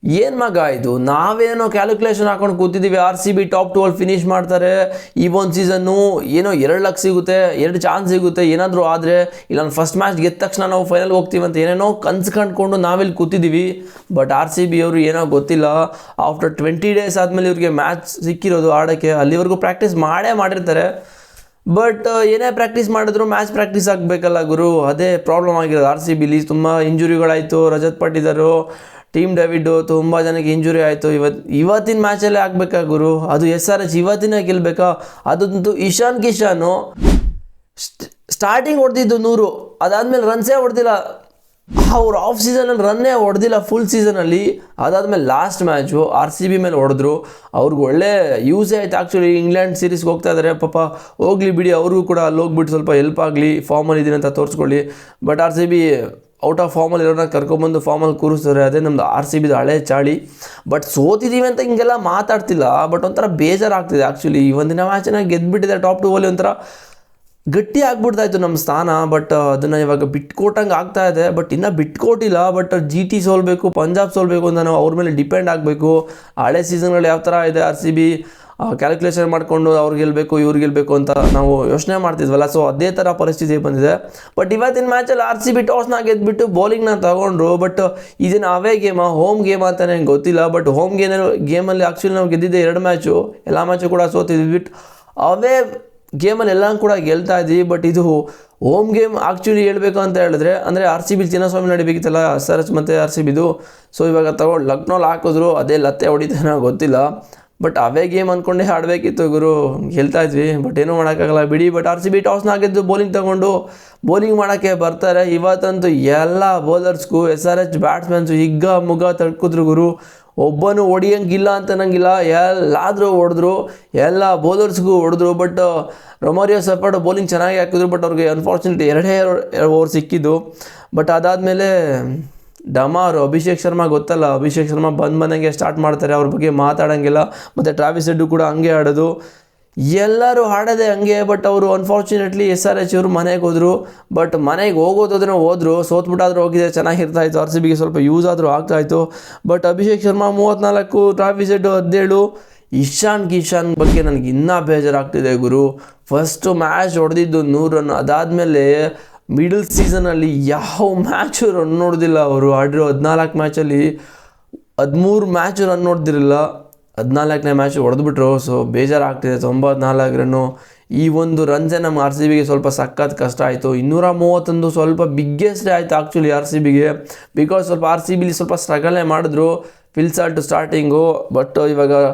ಏನು ಮಗ ಇದು, ನಾವೇನೋ ಕ್ಯಾಲ್ಕುಲೇಷನ್ ಹಾಕೊಂಡು ಕೂತಿದ್ದೀವಿ R C B top 12 finish ಮಾಡ್ತಾರೆ, ಈ ಒಂದು ಸೀಸನ್ನು ಏನೋ 2 ಲಕ್ಷ ಸಿಗುತ್ತೆ, 2 ಚಾನ್ಸ್ ಸಿಗುತ್ತೆ, ಏನಾದರೂ ಆದರೆ ಇಲ್ಲ ನಾನು ಫಸ್ಟ್ ಮ್ಯಾಚ್ ಗೆದ್ದ ತಕ್ಷಣ ನಾವು ಫೈನಲ್ಗೆ ಹೋಗ್ತೀವಿ ಅಂತ ಏನೇನೋ ಕನ್ಸು ಕಂಡ್ಕೊಂಡು ನಾವಿಲ್ಲಿ ಕೂತಿದ್ದೀವಿ. ಬಟ್ ಆರ್ ಸಿ ಬಿ ಅವರು ಏನೋ ಗೊತ್ತಿಲ್ಲ, ಆಫ್ಟರ್ 20 ಡೇಸ್ ಆದಮೇಲೆ ಇವ್ರಿಗೆ ಮ್ಯಾಚ್ ಸಿಕ್ಕಿರೋದು ಆಡೋಕ್ಕೆ. ಅಲ್ಲಿವರೆಗೂ ಪ್ರಾಕ್ಟೀಸ್ ಮಾಡಿರ್ತಾರೆ, ಬಟ್ ಏನೇ ಪ್ರಾಕ್ಟೀಸ್ ಮಾಡಿದ್ರು ಮ್ಯಾಚ್ ಪ್ರಾಕ್ಟೀಸ್ ಆಗಬೇಕಲ್ಲ ಗುರು, ಅದೇ ಪ್ರಾಬ್ಲಮ್ ಆಗಿರೋದು ಆರ್ ಸಿ ಬಿಲಿ. ತುಂಬ ಇಂಜುರಿಗಳಾಯಿತು, ರಜತ್ ಪಾಟಿದಾರು, ಟೀಮ್ ಡೇವಿಡ್ಡು, ತುಂಬ ಜನಕ್ಕೆ ಇಂಜುರಿ ಆಯಿತು. ಇವತ್ತಿನ ಮ್ಯಾಚಲ್ಲೇ ಆಗಬೇಕಾ ಗುರು, ಅದು SRH ಇವತ್ತಿನ ಗೆಲ್ಲಬೇಕಾ? ಅದಂತೂ ಇಶಾನ್ ಕಿಶಾನು ಸ್ಟಾರ್ಟಿಂಗ್ ಹೊಡೆದಿದ್ದು 100, ಅದಾದಮೇಲೆ ರನ್ಸೇ ಹೊಡೆದಿಲ್ಲ. ಅವ್ರು ಆಫ್ ಸೀಸನಲ್ಲಿ ರನ್ನೇ ಹೊಡೆದಿಲ್ಲ ಫುಲ್ ಸೀಸನಲ್ಲಿ. ಅದಾದಮೇಲೆ last match R C B ಮೇಲೆ ಹೊಡೆದ್ರು, ಅವ್ರಿಗೆ ಒಳ್ಳೆ ಯೂಸೇ ಆಯ್ತು. ಆ್ಯಕ್ಚುಲಿ ಇಂಗ್ಲೆಂಡ್ ಸೀರೀಸ್ಗೆ ಹೋಗ್ತಾ ಇದ್ದಾರೆ, ಪಾಪ ಹೋಗ್ಲಿ ಬಿಡಿ, ಅವ್ರಿಗೂ ಕೂಡ ಅಲ್ಲಿ ಹೋಗ್ಬಿಟ್ಟು ಸ್ವಲ್ಪ ಹೆಲ್ಪ್ ಆಗಲಿ, ಫಾರ್ಮಲ್ಲಿ ಇದ್ದೀನಿ ಅಂತ ತೋರಿಸ್ಕೊಳ್ಳಿ. But R C B out of ಫಾರ್ಮಲ್ಲಿ ಇರೋನ್ನ ಕರ್ಕೊಂಬಂದು ಫಾರ್ಮಲ್ಲಿ ಕೂರಿಸ್ತಾರೆ, ಅದೇ ನಮ್ಮದು ಆರ್ ಸಿ ಬಿದು ಹಳೆ ಚಾಳಿ. ಬಟ್ ಸೋತಿದ್ದೀವಿ ಅಂತ ಹಿಂಗೆಲ್ಲ ಮಾತಾಡ್ತಿಲ್ಲ, ಬಟ್ ಒಂಥರ ಬೇಜಾರಾಗ್ತಿದೆ ಆ್ಯಕ್ಚುಲಿ. ಇವತ್ತಿನ ಮ್ಯಾಚನ್ನ ಗೆದ್ದುಬಿಟ್ಟಿದೆ ಟಾಪ್ 2 ಅಲ್ಲಿ, ಒಂಥರ ಗಟ್ಟಿ ಆಗ್ಬಿಡ್ತಾಯಿತ್ತು ನಮ್ಮ ಸ್ಥಾನ. ಬಟ್ ಅದನ್ನು ಇವಾಗ ಬಿಟ್ಕೊಟ್ಟಂಗೆ ಆಗ್ತಾ ಇದೆ, ಬಟ್ ಇನ್ನೂ ಬಿಟ್ಕೊಟ್ಟಿಲ್ಲ. ಬಟ್ GT ಸೋಲ್ಬೇಕು, ಪಂಜಾಬ್ ಸೋಲ್ಬೇಕು ಅಂತ ನಾವು ಅವ್ರ ಮೇಲೆ ಡಿಪೆಂಡ್ ಆಗಬೇಕು. ಹಳೆ ಸೀಸನ್ಗಳು ಯಾವ ಥರ ಇದೆ ಆರ್ ಸಿ ಬಿ ಕ್ಯಾಲ್ಕುಲೇಷನ್ ಮಾಡಿಕೊಂಡು ಅವ್ರು ಗೆಲ್ಲಬೇಕು ಇವ್ರು ಗೆಲ್ಲಬೇಕು ಅಂತ ನಾವು ಯೋಚನೆ ಮಾಡ್ತಿದ್ವಲ್ಲ, ಸೊ ಅದೇ ಥರ ಪರಿಸ್ಥಿತಿ ಬಂದಿದೆ. ಬಟ್ ಇವತ್ತಿನ ಮ್ಯಾಚಲ್ಲಿ ಆರ್ ಸಿ ಬಿ ಟಾಸ್ನ ಗೆದ್ದುಬಿಟ್ಟು ಬೌಲಿಂಗ್ನ ತಗೊಂಡ್ರು. ಬಟ್ ಇದೇನು ಅವೇ ಗೇಮಾ ಹೋಮ್ ಗೇಮ್ ಅಂತ ನನಗೆ ಗೊತ್ತಿಲ್ಲ. ಬಟ್ ಹೋಮ್ ಗೇಮಲ್ಲಿ ಆ್ಯಕ್ಚುಲಿ ನಾವು ಗೆದ್ದಿದ್ದೆ 2 ಮ್ಯಾಚು, ಎಲ್ಲ ಮ್ಯಾಚು ಕೂಡ ಸೋತಿದ್ವಿ. ಬಿಟ್ಟು ಅವೇ ಗೇಮಲ್ಲಿ ಎಲ್ಲ ಕೂಡ ಗೆಲ್ತಾ ಇದ್ವಿ. ಬಟ್ ಇದು ಹೋಮ್ ಗೇಮ್ ಆ್ಯಕ್ಚುಲಿ ಹೇಳ್ಬೇಕು ಅಂತ ಹೇಳಿದ್ರೆ, ಅಂದರೆ ಆರ್ ಸಿ ಬಿ ಚಿನ್ನಸ್ವಾಮಿ ನಡಿಬೇಕಿತ್ತಲ್ಲ SRH ಮತ್ತು ಆರ್ ಸಿ ಬಿದು. ಸೊ ಇವಾಗ ತಗೊಂಡು ಲಕ್ನೋಲ್ಲಿ ಹಾಕಿದ್ರು, ಅದೇ ಲತ್ತೆ ಹೊಡಿತಾನೋ ಗೊತ್ತಿಲ್ಲ. ಬಟ್ ಅವೇ ಗೇಮ್ ಅಂದ್ಕೊಂಡೇ ಆಡಬೇಕಿತ್ತು ಗುರು, ಗೆಲ್ತಾ ಇದ್ವಿ. ಬಟ್ ಏನೂ ಮಾಡೋಕ್ಕಾಗಲ್ಲ ಬಿಡಿ. ಬಟ್ ಆರ್ ಸಿ ಬಿ ಟಾಸ್ನ ಗೆದ್ದು ಬೌಲಿಂಗ್ ತಗೊಂಡು ಬೌಲಿಂಗ್ ಮಾಡೋಕ್ಕೆ ಬರ್ತಾರೆ. ಇವತ್ತಂತೂ ಎಲ್ಲ ಬೌಲರ್ಸ್ಗೂ SRH ಬ್ಯಾಟ್ಸ್ಮನ್ಸು ಹಿಗ್ಗ ಮುಗ್ಗ ತಡ್ಕಿದ್ರು ಗುರು. ಒಬ್ಬನು ಹೊಡಿಯಂಗಿಲ್ಲ ಅಂತ ನಂಗಿಲ್ಲ, ಎಲ್ಲಾದರೂ ಹೊಡೆದ್ರು, ಎಲ್ಲ ಬೌಲರ್ಸ್ಗೂ ಹೊಡೆದ್ರು. ಬಟ್ ರೊಮಾರಿಯೋ ಸೆಫರ್ಡ್ ಬೌಲಿಂಗ್ ಚೆನ್ನಾಗಿ ಹಾಕಿದ್ರು, ಬಟ್ ಅವ್ರಿಗೆ ಅನ್ಫಾರ್ಚುನೇಟ್ಲಿ 2 ಓವರ್ ಸಿಕ್ಕಿದ್ದು. ಬಟ್ ಅದಾದಮೇಲೆ ಡಮಾರು ಅಭಿಷೇಕ್ ಶರ್ಮಾ ಗೊತ್ತಲ್ಲ, ಅಭಿಷೇಕ್ ಶರ್ಮಾ ಬಂದಂಗೆ ಸ್ಟಾರ್ಟ್ ಮಾಡ್ತಾರೆ, ಅವ್ರ ಬಗ್ಗೆ ಮಾತಾಡೋಂಗಿಲ್ಲ. ಮತ್ತು ಟ್ರಾವಿಸ್ ಹೆಡ್ಡು ಕೂಡ ಹಂಗೆ ಆಡೋದು, ಎಲ್ಲರೂ ಆಡೋದೆ ಹಂಗೆ. ಬಟ್ ಅವರು ಅನ್ಫಾರ್ಚುನೇಟ್ಲಿ SRH ಇವರು ಮನೆಗೆ ಹೋದರು. ಬಟ್ ಮನೆಗೆ ಹೋಗೋದಾದ್ರೆ ಹೋದರು, ಸೋತ್ಬಿಟ್ಟಾದ್ರೂ ಹೋಗಿದ್ರೆ ಚೆನ್ನಾಗಿರ್ತಾಯಿತ್ತು, ಆರ್ ಸಿ ಬಿಗೆ ಸ್ವಲ್ಪ ಯೂಸ್ ಆದರೂ ಆಗ್ತಾಯಿತ್ತು. But Abhishek Sharma 34, Travis head 17. Ishan Kishan ಬಗ್ಗೆ ನನಗೆ ಇನ್ನೂ ಬೇಜಾರಾಗ್ತಿದೆ ಗುರು. ಫಸ್ಟು ಮ್ಯಾಚ್ ಹೊಡೆದಿದ್ದು 100 ರನ್, ಅದಾದಮೇಲೆ ಮಿಡಲ್ ಸೀಸನಲ್ಲಿ ಯಾವ ಮ್ಯಾಚು ರನ್ ನೋಡ್ದಿಲ್ಲ. ಅವರು ಆಡಿರೋ 14 ಮ್ಯಾಚಲ್ಲಿ 13 ಮ್ಯಾಚು ರನ್ ನೋಡ್ದಿರಲಿಲ್ಲ, 14ನೇ ಮ್ಯಾಚ್ ಹೊಡೆದ್ಬಿಟ್ರು. ಸೊ ಬೇಜಾರಾಗ್ತಿದೆ. 94 ರನ್ನು, ಈ ಒಂದು ರನ್ಸೇ ನಮ್ಮ ಆರ್ ಸಿ ಬಿಗೆ ಸ್ವಲ್ಪ ಸಖತ್ ಕಷ್ಟ ಆಯಿತು. 231 ಸ್ವಲ್ಪ ಬಿಗ್ಗೆಸ್ಟೇ ಆಯಿತು ಆ್ಯಕ್ಚುಲಿ ಆರ್ ಸಿ ಬಿಗೆ. ಬಿಕಾಸ್ ಸ್ವಲ್ಪ ಆರ್ ಸಿ ಬಿಲಿ ಸ್ವಲ್ಪ ಸ್ಟ್ರಗಲೇ ಮಾಡಿದ್ರು ಫಿಲ್ಸಾಲ್ಟು ಸ್ಟಾರ್ಟಿಂಗು. ಬಟ್ ಇವಾಗ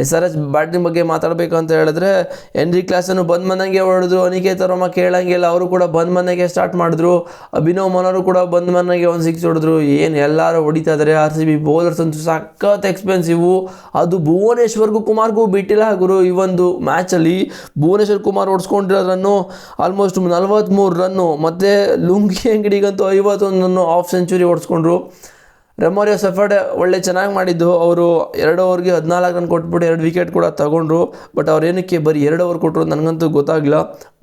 SRH ಬ್ಯಾಟಿಂಗ್ ಬಗ್ಗೆ ಮಾತಾಡಬೇಕು ಅಂತ ಹೇಳಿದ್ರೆ, ಹೆನ್ರಿ ಕ್ಲಾಸನ್ನು ಬಂದಂಗೆ ಹೊಡೆದ್ರು, ಅನಿಕೇತ್ ವರ್ಮಾ ಕೇಳಂಗಿಲ್ಲ, ಅವರು ಕೂಡ ಬಂದಂಗೆ ಸ್ಟಾರ್ಟ್ ಮಾಡಿದ್ರು. ಅಭಿನವ್ ಮನೋರು ಕೂಡ ಬಂದಂಗೆ ಒಂದು 6 ಹೊಡೆದ್ರು. ಏನು ಎಲ್ಲರೂ ಹೊಡಿತಾ ಇದ್ದಾರೆ. ಆರ್ ಸಿ ಬಿ ಬೌಲರ್ಸ್ ಅಂತೂ ಸಖತ್ ಎಕ್ಸ್ಪೆನ್ಸಿವು. ಅದು ಭುವನೇಶ್ವರ್ಗೂ ಕುಮಾರ್ಗೂ ಬಿಟ್ಟಿಲ್ಲ ಗುರು. ಈ ಒಂದು ಮ್ಯಾಚಲ್ಲಿ ಭುವನೇಶ್ವರ್ ಕುಮಾರ್ ಹೊಡ್ಸ್ಕೊಂಡಿರೋದ್ರನ್ನು ಆಲ್ಮೋಸ್ಟ್ 43 ರನ್ನು, ಮತ್ತು lungi ಅಂಗಡಿಗಂತೂ 51 run half century ಹೊಡ್ಸ್ಕೊಂಡ್ರು. ರೊಮಾರಿಯೋ Shepherd ಒಳ್ಳೆ ಚೆನ್ನಾಗಿ ಮಾಡಿದ್ದು, ಅವರು 2 ಓವರ್ಗೆ 14 ರನ್ ಕೊಟ್ಬಿಟ್ಟು 2 ವಿಕೆಟ್ ಕೂಡ ತಗೊಂಡ್ರು. ಬಟ್ ಅವ್ರು ಏನಕ್ಕೆ ಬರೀ 2 ಓವರ್ ಕೊಟ್ಟರು ನನಗಂತೂ ಗೊತ್ತಾಗಲಿಲ್ಲ.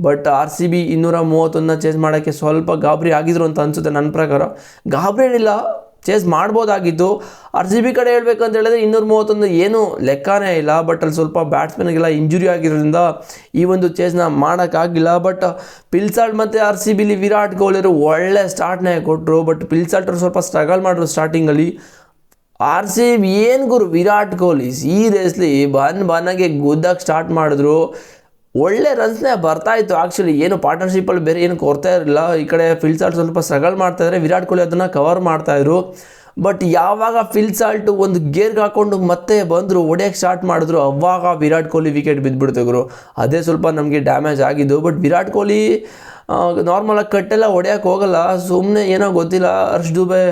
But R C B 231 chase ಮಾಡೋಕ್ಕೆ ಸ್ವಲ್ಪ ಗಾಬರಿ ಆಗಿದ್ರು ಅಂತ ಅನಿಸುತ್ತೆ ನನ್ನ ಪ್ರಕಾರ. ಗಾಬರಿ ಏನಿಲ್ಲ, ಚೇಸ್ ಮಾಡ್ಬೋದಾಗಿತ್ತು. ಆರ್ ಸಿ ಬಿ ಕಡೆ ಹೇಳ್ಬೇಕಂತ ಹೇಳಿದ್ರೆ 231 ಏನೂ ಲೆಕ್ಕನೇ ಇಲ್ಲ. ಬಟ್ ಅಲ್ಲಿ ಸ್ವಲ್ಪ ಬ್ಯಾಟ್ಸ್ಮನ್ಗೆಲ್ಲ ಇಂಜುರಿ ಆಗಿರೋದ್ರಿಂದ ಈ ಒಂದು ಚೇಸ್ನ ಮಾಡೋಕ್ಕಾಗಿಲ್ಲ. ಬಟ್ ಪಿಲ್ಸಾಲ್ಟ್ ಮತ್ತು ಆರ್ ಸಿ ಬಿಲಿ ವಿರಾಟ್ ಕೊಹ್ಲಿರು ಒಳ್ಳೆ ಸ್ಟಾರ್ಟ್ನೇ ಕೊಟ್ಟರು. ಬಟ್ ಪಿಲ್ಸಾಲ್ಟರು ಸ್ವಲ್ಪ ಸ್ಟ್ರಗಲ್ ಮಾಡಿದ್ರು ಸ್ಟಾರ್ಟಿಂಗಲ್ಲಿ. ಆರ್ ಸಿ ಬಿ ಏನು ಗುರು, ವಿರಾಟ್ ಕೊಹ್ಲಿ ಸೀರಿಯಸ್ಲಿ ಬನ್ನಾಗೆ ಗುದ್ದಕ್ಕೆ ಸ್ಟಾರ್ಟ್ ಮಾಡಿದ್ರು. ಒಳ್ಳೆ ರನ್ಸ್ನೇ ಬರ್ತಾಯಿತ್ತು ಆ್ಯಕ್ಚುಲಿ. ಏನು ಪಾರ್ಟ್ನರ್ಶಿಪ್ಪಲ್ಲಿ ಬೇರೆ ಏನು ಕೊರತೆ ಇರಲಿಲ್ಲ. ಈ ಕಡೆ ಫಿಲ್ಸಾಲ್ಟ್ ಸ್ವಲ್ಪ ಸ್ಟ್ರಗಲ್ ಮಾಡ್ತಾಯಿದ್ರೆ, ವಿರಾಟ್ ಕೊಹ್ಲಿ ಅದನ್ನು ಕವರ್ ಮಾಡ್ತಾಯಿದ್ರು. ಬಟ್ ಯಾವಾಗ ಫಿಲ್ಸಾಲ್ಟು ಒಂದು ಗೇರ್ಗೆ ಹಾಕ್ಕೊಂಡು ಮತ್ತೆ ಬಂದರು, ಹೊಡೆಯೋಕ್ಕೆ ಸ್ಟಾರ್ಟ್ ಮಾಡಿದ್ರು, ಅವಾಗ ವಿರಾಟ್ ಕೊಹ್ಲಿ ವಿಕೆಟ್ ಬಿದ್ದುಬಿಡ್ತಿದ್ರು. ಅದೇ ಸ್ವಲ್ಪ ನಮಗೆ ಡ್ಯಾಮೇಜ್ ಆಗಿದ್ದು. ಬಟ್ ವಿರಾಟ್ ಕೊಹ್ಲಿ ನಾರ್ಮಲಾಗಿ ಕಟ್ಟೆಲ್ಲ ಹೊಡೆಯೋಕ್ಕೆ ಹೋಗಲ್ಲ, ಸುಮ್ಮನೆ ಏನೋ ಗೊತ್ತಿಲ್ಲ, ಹರ್ಷ್ ದುಬೆ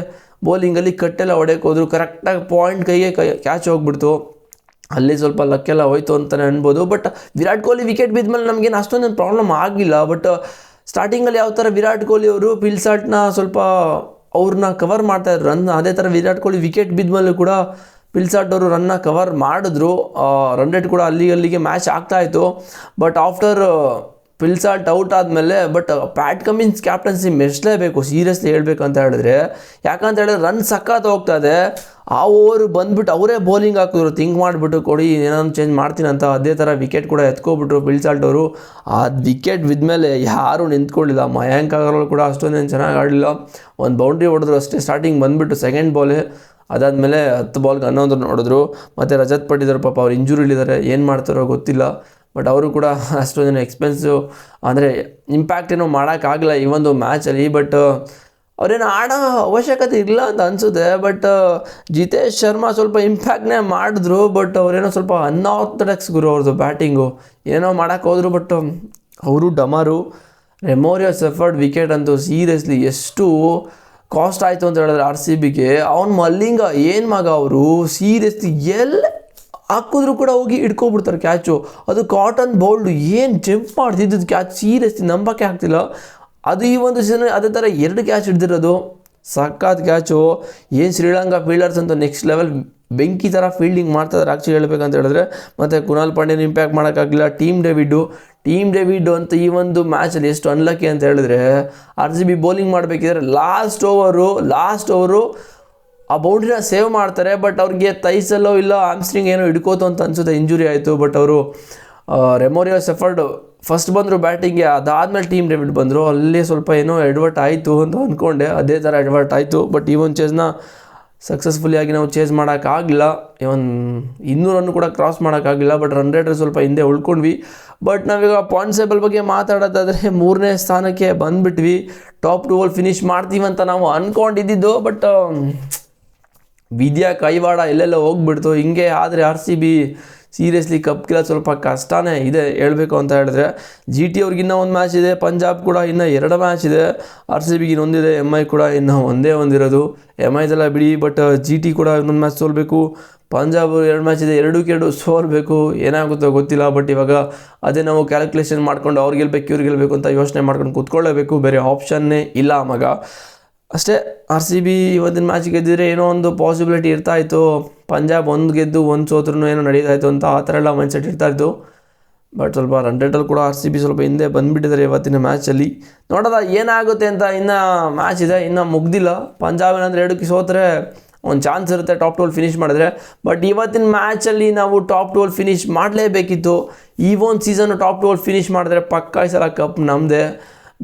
ಬೌಲಿಂಗಲ್ಲಿ ಕಟ್ಟೆಲ್ಲ ಹೊಡೆಯೋಕ್ಕೆ ಹೋದ್ರು, ಕರೆಕ್ಟಾಗಿ ಪಾಯಿಂಟ್ ಕೈಗೆ ಕ್ಯಾಚ್ ಹೋಗ್ಬಿಡ್ತು. ಅಲ್ಲಿ ಸ್ವಲ್ಪ ಲಕ್ಕೆಲ್ಲ ಹೋಯ್ತು ಅಂತಲೇ ಅನ್ಬೋದು. ಬಟ್ ವಿರಾಟ್ ಕೊಹ್ಲಿ ವಿಕೆಟ್ ಬಿದ್ಮೇಲೆ ನಮಗೇನು ಅಷ್ಟೊಂದೇನು ಪ್ರಾಬ್ಲಮ್ ಆಗಿಲ್ಲ. ಬಟ್ ಸ್ಟಾರ್ಟಿಂಗಲ್ಲಿ ಯಾವ ಥರ ವಿರಾಟ್ ಕೊಹ್ಲಿ ಅವರು ಪಿಲ್ಸಾಲ್ಟ್ನ ಸ್ವಲ್ಪ ಅವ್ರನ್ನ ಕವರ್ ಮಾಡ್ತಾಯಿದ್ರು ರನ್, ಅದೇ ಥರ ವಿರಾಟ್ ಕೊಹ್ಲಿ ವಿಕೆಟ್ ಬಿದ್ಮೇಲೆ ಕೂಡ ಪಿಲ್ಸಾಲ್ಟ್ ಅವರು ರನ್ನ ಕವರ್ ಮಾಡಿದ್ರು. ರನ್ ರೇಟ್ ಕೂಡ ಅಲ್ಲಿಗೆ ಮ್ಯಾಚ್ ಆಗ್ತಾಯಿತ್ತು. ಬಟ್ ಆಫ್ಟರ್ ಫಿಲ್ಸಾಲ್ಟ್ ಔಟ್ ಆದಮೇಲೆ ಬಟ್ ಪ್ಯಾಟ್ ಕಮಿನ್ಸ್ ಕ್ಯಾಪ್ಟನ್ಸಿ ಮೆಚ್ಚಲೇಬೇಕು, ಸೀರಿಯಸ್ಲಿ ಹೇಳ್ಬೇಕಂತ ಹೇಳಿದ್ರೆ. ಯಾಕಂತ ಹೇಳಿದ್ರೆ ರನ್ ಸಖತ್ ಹೋಗ್ತಾ ಇದೆ. ಆ ಓವರು ಬಂದುಬಿಟ್ಟು ಅವರೇ ಬೌಲಿಂಗ್ ಹಾಕಿದ್ರು, ಥಿಂಕ್ ಮಾಡಿಬಿಟ್ಟು ಕೊಡಿ ಏನಾದ್ರು ಚೇಂಜ್ ಮಾಡ್ತೀನಿ ಅಂತ. ಅದೇ ಥರ ವಿಕೆಟ್ ಕೂಡ ಎತ್ಕೊಬಿಟ್ರು ಫಿಲ್ಸಾಲ್ಟ್ ಅವರು. ಆ ವಿಕೆಟ್ ಬಿದ್ಮೇಲೆ ಯಾರೂ ನಿಂತ್ಕೊಳ್ಳಿಲ್ಲ. ಮಯಾಂಕ್ ಅಗರ್ವಾಲ್ ಕೂಡ ಅಷ್ಟೊಂದೇನು ಚೆನ್ನಾಗಿ ಆಡಲಿಲ್ಲ, ಒಂದು ಬೌಂಡ್ರಿ ಹೊಡೆದ್ರು ಅಷ್ಟೇ. ಸ್ಟಾರ್ಟಿಂಗ್ ಬಂದುಬಿಟ್ಟು ಸೆಕೆಂಡ್ ಬಾಲೇ, ಅದಾದಮೇಲೆ 10 ಬಾಲ್ಗೆ 11 ನೋಡಿದ್ರು. ಮತ್ತು ರಜತ್ ಪಟ್ಟಿದಾರ್ ಪಾಪ ಅವ್ರು ಇಂಜುರಿಲಿದ್ದಾರೆ, ಏನು ಮಾಡ್ತಾರೋ ಗೊತ್ತಿಲ್ಲ. ಬಟ್ ಅವರು ಕೂಡ ಅಷ್ಟೊಂದೇನು ಎಕ್ಸ್ಪೆನ್ಸಿವ್ ಅಂದರೆ ಇಂಪ್ಯಾಕ್ಟ್ ಏನೋ ಮಾಡೋಕ್ಕಾಗಲ್ಲ ಈ ಒಂದು ಮ್ಯಾಚಲ್ಲಿ. ಬಟ್ ಅವರೇನು ಆಡೋ ಅವಶ್ಯಕತೆ ಇಲ್ಲ ಅಂತ ಅನಿಸುತ್ತೆ. ಬಟ್ ಜಿತೇಶ್ ಶರ್ಮಾ ಸ್ವಲ್ಪ ಇಂಪ್ಯಾಕ್ಟ್ನೇ ಮಾಡಿದ್ರು. ಬಟ್ ಅವರೇನೋ ಸ್ವಲ್ಪ ಅನ್ಆರ್ಥೋಡಾಕ್ಸ್ ಗುರು ಅವ್ರದ್ದು ಬ್ಯಾಟಿಂಗು, ಏನೋ ಮಾಡೋಕ್ಕೆ ಹೋದ್ರು. ಬಟ್ ಅವರು ಡಮಾರು. ರೆಮೋರಿಯೋ ಸೆಫರ್ಡ್ ವಿಕೆಟ್ ಅಂತೂ ಸೀರಿಯಸ್ಲಿ ಎಷ್ಟು ಕಾಸ್ಟ್ ಆಯಿತು ಅಂತ ಹೇಳಿದ್ರೆ RCBಗೆ. ಅವ್ನು ಮಲ್ಲಿಂಗ ಏನು ಮಗ ಅವರು, ಸೀರಿಯಸ್ಲಿ ಎಲ್ಲಿ ಹಾಕಿದ್ರು ಕೂಡ ಹೋಗಿ ಹಿಡ್ಕೊಬಿಡ್ತಾರೆ ಕ್ಯಾಚು. ಅದು ಕಾಟನ್ ಬೌಲ್ಡು ಏನು ಜಂಪ್ ಮಾಡ್ತಿದ್ದು ಕ್ಯಾಚ್, ಸೀರಿಯಸ್ಲಿ ನಂಬಕ್ಕೆ ಆಗ್ತಿಲ್ಲ. ಅದು ಈ ಒಂದು ಸೀಸನ್ ಅದೇ ಥರ 2 ಕ್ಯಾಚ್ ಹಿಡ್ದಿರೋದು, ಸಖತ್ ಕ್ಯಾಚು. ಏನು ಶ್ರೀಲಂಕಾ ಫೀಲ್ಡರ್ಸ್ ಅಂತೂ ನೆಕ್ಸ್ಟ್ ಲೆವೆಲ್ ಬೆಂಕಿ ಥರ ಫೀಲ್ಡಿಂಗ್ ಮಾಡ್ತಾಯಿದ್ದಾರೆ ಆ್ಯಕ್ಚುಲಿ ಹೇಳ್ಬೇಕಂತ ಹೇಳಿದ್ರೆ. ಮತ್ತು ಕುನಾಲ್ ಪಾಂಡ್ಯನ ಇಂಪ್ಯಾಕ್ಟ್ ಮಾಡೋಕ್ಕಾಗಲಿಲ್ಲ. ಟೀಮ್ ಡೇವಿಡ್ ಅಂತ ಈ ಒಂದು ಮ್ಯಾಚಲ್ಲಿ ಎಷ್ಟು ಅನ್ಲಕ್ಕಿ ಅಂತ ಹೇಳಿದ್ರೆ, RCB ಬೌಲಿಂಗ್ ಮಾಡಬೇಕಿದ್ರೆ ಲಾಸ್ಟ್ ಓವರು ಆ ಬೌಂಡ್ರಿನ ಸೇವ್ ಮಾಡ್ತಾರೆ. ಬಟ್ ಅವ್ರಿಗೆ ತೈಸಲ್ಲೋ ಇಲ್ಲ ಆಮ್ಸ್ಟ್ರಿಂಗ್ ಏನೋ ಹಿಡ್ಕೋತು ಅಂತ ಅನಿಸುತ್ತೆ, ಇಂಜುರಿ ಆಯಿತು. ಬಟ್ ಅವರು ರೆಮೋರಿಯೋ ಸೆಫರ್ಡ್ ಫಸ್ಟ್ ಬಂದರು ಬ್ಯಾಟಿಂಗ್ಗೆ, ಅದಾದಮೇಲೆ ಟೀಮ್ ಡೇವಿಡ್ ಬಂದರು. ಅಲ್ಲಿ ಸ್ವಲ್ಪ ಏನೋ ಎಡ್ವರ್ಟ್ ಆಯಿತು ಅಂತ ಅಂದ್ಕೊಂಡೆ, ಅದೇ ಥರ ಎಡ್ವರ್ಟ್ ಆಯಿತು. ಬಟ್ ಈ ಒಂದು ಚೇಸ್ನ ಸಕ್ಸಸ್ಫುಲಿಯಾಗಿ ನಾವು ಚೇಸ್ ಮಾಡೋಕ್ಕಾಗಲಿಲ್ಲ. ಇವನ್ 200 ರನ್ ಕೂಡ ಕ್ರಾಸ್ ಮಾಡೋಕ್ಕಾಗಲಿಲ್ಲ. ಬಟ್ ರನ್ ರೇಟರ್ ಸ್ವಲ್ಪ ಹಿಂದೆ ಉಳ್ಕೊಂಡ್ವಿ. ಬಟ್ ನಾವೀಗ ಪಾಯಿಂಟ್ಸೇಬಲ್ ಬಗ್ಗೆ ಮಾತಾಡೋದಾದರೆ 3ನೇ ಸ್ಥಾನಕ್ಕೆ ಬಂದುಬಿಟ್ವಿ. ಟಾಪ್ 2 ಫಿನಿಷ್ ಮಾಡ್ತೀವಿ ಅಂತ ನಾವು ಅಂದ್ಕೊಂಡಿದ್ದು. ಬಟ್ ವಿದ್ಯಾ ಕೈವಾಡ ಎಲ್ಲೆಲ್ಲ ಹೋಗ್ಬಿಡ್ತು. ಹಿಂಗೆ ಆದರೆ RCB ಸೀರಿಯಸ್ಲಿ ಕಪ್ ಗೆಲ್ಲೋದು ಸ್ವಲ್ಪ ಕಷ್ಟನೇ ಇದೆ ಹೇಳಬೇಕು ಅಂತ ಹೇಳಿದ್ರೆ. GT ಅವ್ರಿಗಿನ್ನ 1 ಮ್ಯಾಚ್ ಇದೆ, ಪಂಜಾಬ್ ಕೂಡ ಇನ್ನೂ 2 ಮ್ಯಾಚ್ ಇದೆ, RCBಗೆ ಇನ್ನೊಂದಿದೆ, MI ಕೂಡ ಇನ್ನೂ ಒಂದಿರೋದು. MIದೆಲ್ಲ ಬಿಡಿ, ಬಟ್ GT ಕೂಡ ಇನ್ನೊಂದು ಮ್ಯಾಚ್ ಸೋಲ್ಬೇಕು. ಪಂಜಾಬ್ 2 ಮ್ಯಾಚ್ ಇದೆ, 2 ಸೋಲ್ಬೇಕು. ಏನಾಗುತ್ತೋ ಗೊತ್ತಿಲ್ಲ. ಬಟ್ ಇವಾಗ ಅದೇ ನಾವು ಕ್ಯಾಲ್ಕುಲೇಷನ್ ಮಾಡ್ಕೊಂಡು ಅವ್ರು ಗೆಲ್ಲಬೇಕು ಇವ್ರು ಗೆಲ್ಲಬೇಕು ಅಂತ ಯೋಚನೆ ಮಾಡ್ಕೊಂಡು ಕೂತ್ಕೊಳ್ಳೇಬೇಕು, ಬೇರೆ ಆಪ್ಷನ್ನೇ ಇಲ್ಲ ಮಗ. ಅಷ್ಟೇ. RCB ಇವತ್ತಿನ ಮ್ಯಾಚ್ ಗೆದ್ದಿದ್ರೆ ಏನೋ ಒಂದು ಪಾಸಿಬಿಲಿಟಿ ಇರ್ತಾಯಿತ್ತು. ಪಂಜಾಬ್ 1 ಗೆದ್ದು 1 ಸೋತ್ರೂ ಏನೋ ನಡೀತಾಯಿತ್ತು ಅಂತ ಆ ಥರ ಎಲ್ಲ ಮೈಂಡ್ಸೆಟ್ ಇರ್ತಾಯಿತ್ತು. ಬಟ್ ಸ್ವಲ್ಪ ರನ್ ರೇಟಲ್ಲಿ ಕೂಡ RCB ಸ್ವಲ್ಪ ಹಿಂದೆ ಬಂದುಬಿಟ್ಟಿದ್ದಾರೆ ಇವತ್ತಿನ ಮ್ಯಾಚಲ್ಲಿ. ನೋಡೋದ ಏನಾಗುತ್ತೆ ಅಂತ. ಇನ್ನೂ ಮ್ಯಾಚ್ ಇದೆ, ಇನ್ನೂ ಮುಗ್ದಿಲ್ಲ. ಪಂಜಾಬ್ ಏನಂದರೆ 2ಕ್ಕೆ ಸೋತ್ರೆ ಒಂದು ಚಾನ್ಸ್ ಇರುತ್ತೆ ಟಾಪ್ 2 ಫಿನಿಷ್ ಮಾಡಿದ್ರೆ. ಬಟ್ ಇವತ್ತಿನ ಮ್ಯಾಚಲ್ಲಿ ನಾವು ಟಾಪ್ 2 ಫಿನಿಷ್ ಮಾಡಲೇಬೇಕಿತ್ತು. ಈ ಒಂದು ಸೀಸನ್ನು ಟಾಪ್ 2 ಫಿನಿಷ್ ಮಾಡಿದ್ರೆ ಪಕ್ಕಾ ಈ ಸಲ ಕಪ್ ನಮ್ಮದೇ.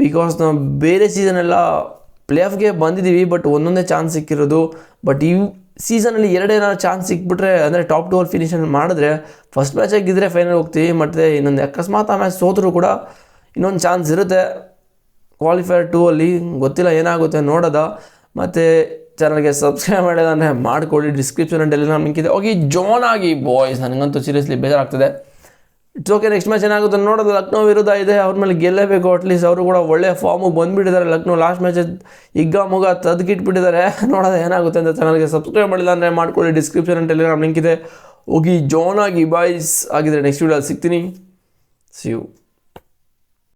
ಬಿಕಾಸ್ ನಾವು ಬೇರೆ ಸೀಸನೆಲ್ಲ ಪ್ಲೇ ಆಫ್ಗೆ ಬಂದಿದ್ದೀವಿ, ಬಟ್ ಒಂದೊಂದೇ ಚಾನ್ಸ್ ಸಿಕ್ಕಿರೋದು. ಬಟ್ ಈ ಸೀಸನಲ್ಲಿ 2 ಚಾನ್ಸ್ ಸಿಕ್ಬಿಟ್ರೆ, ಅಂದರೆ ಟಾಪ್ 2 ಫಿನಿಷನ್ ಮಾಡಿದ್ರೆ ಫಸ್ಟ್ ಮ್ಯಾಚಾಗಿ ಗೆದ್ದರೆ ಫೈನಲ್ ಹೋಗ್ತೀವಿ. ಮತ್ತು ಇನ್ನೊಂದು ಅಕಸ್ಮಾತ್ ಆ ಮ್ಯಾಚ್ ಸೋತರೂ ಕೂಡ ಇನ್ನೊಂದು ಚಾನ್ಸ್ ಇರುತ್ತೆ ಕ್ವಾಲಿಫೈಯರ್ 2 ಗೊತ್ತಿಲ್ಲ ಏನಾಗುತ್ತೆ ನೋಡೋದ. ಮತ್ತು ಚಾನಲ್ಗೆ ಸಬ್ಸ್ಕ್ರೈಬ್ ಮಾಡೋದಂದರೆ ಮಾಡಿಕೊಡಿ. ಡಿಸ್ಕ್ರಿಪ್ಷನ್ ಟೆಲಿಗ್ರಾಮ್ ಲಿಂಕ್ ಇದೆ, ಹೋಗಿ ಜಾಯ್ನ್ ಆಗಿ ಬಾಯ್ಸ್. ನನಗಂತೂ ಸೀರಿಯಸ್ಲಿ ಬೇಜಾರಾಗ್ತದೆ. ಇಟ್ಸ್ ಓಕೆ, ನೆಕ್ಸ್ಟ್ ಮ್ಯಾಚ್ ಏನಾಗುತ್ತೆ ನೋಡೋದು. ಲಕ್ನೋ ವಿರುದ್ಧ ಇದೆ, ಅವ್ರ ಮೇಲೆ ಗೆಲ್ಲೇಬೇಕು. ಅಟ್ಲೀಸ್ಟ್ ಅವರು ಕೂಡ ಒಳ್ಳೆ ಫಾರ್ಮಿಗೆ ಬಂದುಬಿಟ್ಟಿದ್ದಾರೆ. ಲಕ್ನೋ ಲಾಸ್ಟ್ ಮ್ಯಾಚ್ ಮುಗ ತೆಗೆದಿಟ್ಬಿಟ್ಟಿದ್ದಾರೆ. ನೋಡೋದು ಏನಾಗುತ್ತೆ ಅಂತ. ಚಾನಲ್ಗೆ ಸಬ್ಸ್ಕ್ರೈಬ್ ಮಾಡಿಲ್ಲ ಅಂದರೆ ಮಾಡ್ಕೊಳ್ಳಿ. ಡಿಸ್ಕ್ರಿಪ್ಷನ್ ಟೆಲಿಗ್ರಾಮ್ ಲಿಂಕ್ ಇದೆ, ಹೋಗಿ ಜಾಯ್ನ್ ಆಗಿ ಬಾಯ್ಸ್. ಆಗಿದ್ರೆ ನೆಕ್ಸ್ಟ್ ವೀಡಿಯೋಲ್ಲಿ ಸಿಗ್ತೀನಿ. See you.